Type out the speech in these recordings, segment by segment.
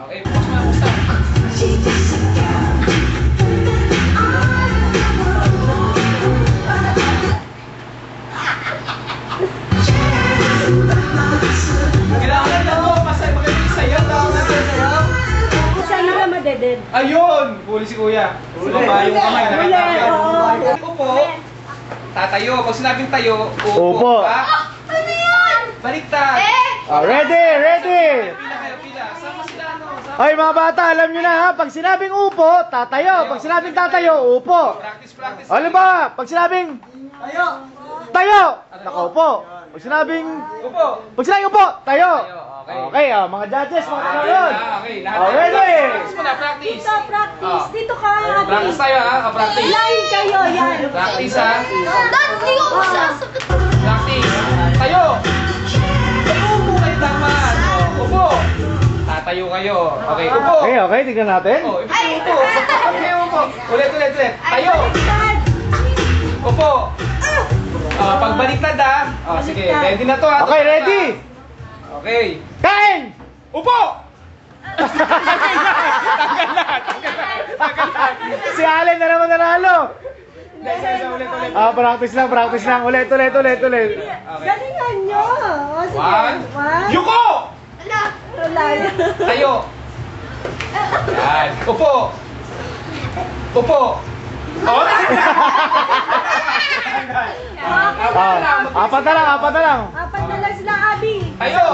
Okay, bukas mo na bukas. Kailangan lang mo, magaling sayaw. Sana ka madeded. Ayun! Huli si Kuya. Baba yung kamay, nakakapit. Upo. Tatayo. Pag sinabing tayo, Upo. Ha? Ano yan? Baliktad. Ready, ready! Pila kayo, pila. Sama sila, ano? Ay mga bata, alam nyo na ha, pag sinabing upo, tatayo. Pag sinabing tatayo, upo. Practice. Ano ba? Pag sinabing tayo, nakaupo. Pag sinabing Upo. upo, tayo. Okay. Okay, mga judges, mga tanong. Okay, lahat. Ready? Practice muna, practice. Dito, practice. Dito ka, ate. Practice tayo, ha? Ka-practice. Line kayo, yan. Practice, ha? Dad, hindi ko masasakit. Practice. Tayo. Tayo, upo kayo tama. Upo. Tatayo kayo. Okay, upo. Okay, okay, tignan natin. Oh, upo. Okay, upo. Ulit. Tayo. Baliktad. Upo. Pagbaliktad, ha? Sige, ready na to, ha? Okay, ready? Okay. Kain! Upo. Si Allen na naman nanalo. Ulit. Practice lang. Ulit. Galingan nyo. O, sige. One. Yuko! Wala. Tayo. Yan. Upo. Oh. Apat na lang. Apat na lang sila, Abi. Tayo.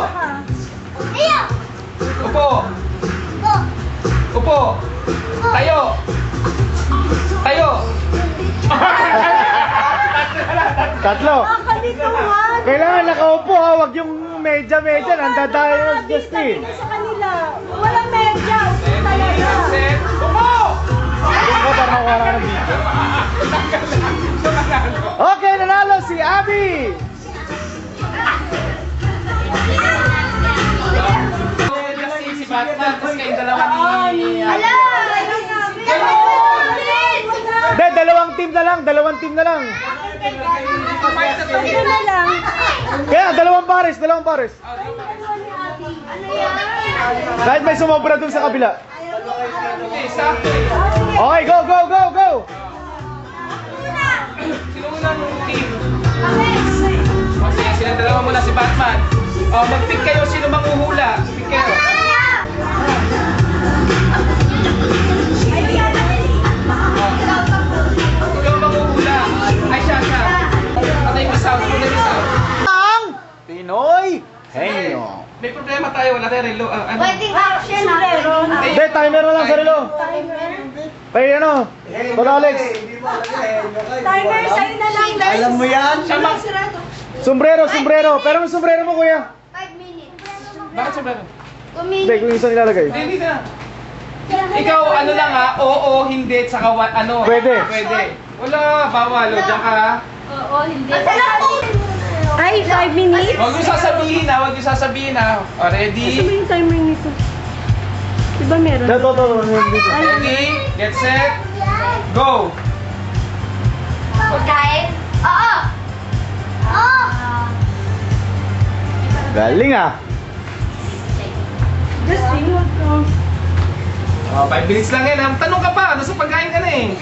Iyo! Upo. Tayo. Tatlo. Kalituhan. Kailangan nakaupo ha, wag yung medya, nandadayo ng Justin. Sa kanila. Walang medya. Talaga. Set. Upo. Ako para makuha ka ng video. Okay, nanalo si Abby. Si Batman, tapos kayong dalawa ni... Hala! Hindi, dalawang team na lang. Ito na lang. Kaya, dalawang pares. Ano yan? Kahit may sumobra dun sa kabila. Hindi, sakto eh. Okay, go. Sino unang team? Sige, silang dalawa muna si Batman. Mag-pick kayo, sino manghuhula? Pick kayo. Ikaw manghuhula. Ay, siya. Patay mo sound. Ang Pinoy Henyo. May problema tayo, wala tayo relo. Waiting action ha? Hindi, timer na lang sa relo. Pay ano? Pag Alex. Timer, sa'yo na lang. Alam mo yan? Sombrero. Pero ang sombrero mo, kuya. 5 minutes. Bakit sobrang? Hindi, kung isa nilalagay. Hindi na. Ikaw, ano lang ha? Oo, hindi, tsaka ano? Pwede. Wala, bawal. Diyan ka ha? Oo, hindi. Ay, 5 minutes? Huwag niyo sasabihin ha. Ready? Ano ba yung timer nito? Diba meron? Ito. Ready? Get set? Go! Pagkain? Oo! Oo! Galing ah. Justin, wag ka. 5 minutes lang yan ha. Tanong ka pa, nasa pagkain ka na eh.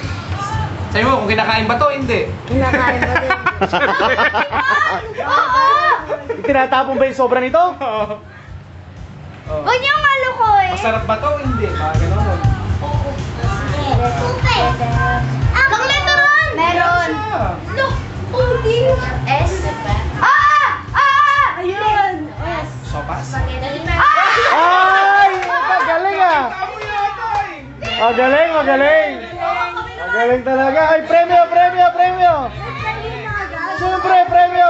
Sabi mo, kung kinakain ba to, hindi. Kinakain mo din. Oo! Tinatapon ba yung sobra nito? Huwag niyong maluko eh. Masarap ba to? Hindi. Ganun. Puti. Magmeron! Meron. Look! Puti. S? Ayun. Sopas? Ay! Galing ah. Magaling. Magaling talaga. Ay, premyo. Siyempre, premyo.